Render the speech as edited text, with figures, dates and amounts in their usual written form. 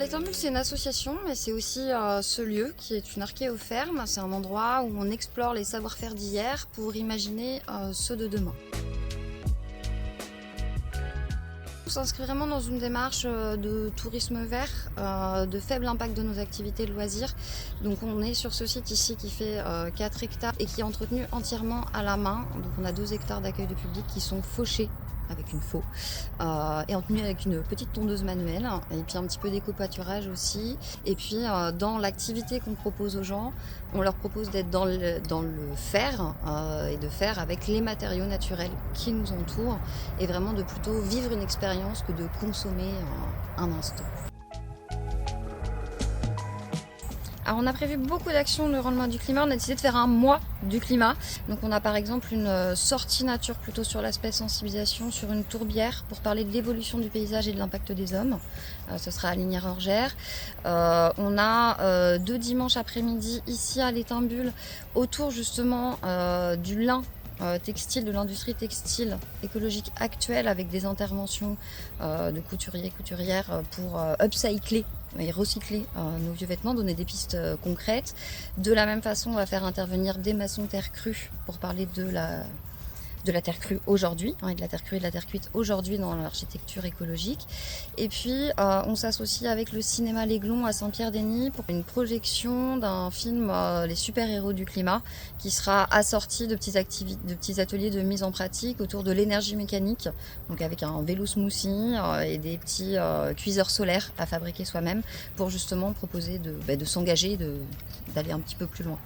l'Étambule, c'est une association, mais c'est aussi ce lieu qui est une archéoferme. C'est un endroit où on explore les savoir-faire d'hier pour imaginer ceux de demain. On s'inscrit vraiment dans une démarche de tourisme vert, de faible impact de nos activités de loisirs. Donc on est sur ce site ici qui fait 4 hectares et qui est entretenu entièrement à la main. Donc on a 2 hectares d'accueil de public qui sont fauchés avec une faux et entretenu avec une petite tondeuse manuelle et puis un petit peu d'éco-pâturage aussi. Et puis dans l'activité qu'on propose aux gens, on leur propose d'être dans le faire et de faire avec les matériaux naturels qui nous entourent et vraiment de plutôt vivre une expérience que de consommer un instant. Alors on a prévu beaucoup d'actions durant le mois du climat, on a décidé de faire un mois du climat. Donc on a par exemple une sortie nature plutôt sur l'aspect sensibilisation sur une tourbière pour parler de l'évolution du paysage et de l'impact des hommes. Ce sera à Lignières-Orgères. On a 2 dimanches après-midi ici à l'Étambule autour justement du lin textile, de l'industrie textile écologique actuelle avec des interventions de couturiers, couturières pour upcycler et recycler nos vieux vêtements, donner des pistes concrètes. De la même façon, on va faire intervenir des maçons terre crue pour parler de la terre crue aujourd'hui, et de la terre crue et de la terre cuite aujourd'hui dans l'architecture écologique. Et puis on s'associe avec le cinéma L'Aiglon à Saint-Pierre-des-Nies pour une projection d'un film Les super-héros du climat qui sera assorti de petits ateliers de mise en pratique autour de l'énergie mécanique, donc avec un vélo smoothie et des petits cuiseurs solaires à fabriquer soi-même pour justement proposer de s'engager, d'aller un petit peu plus loin.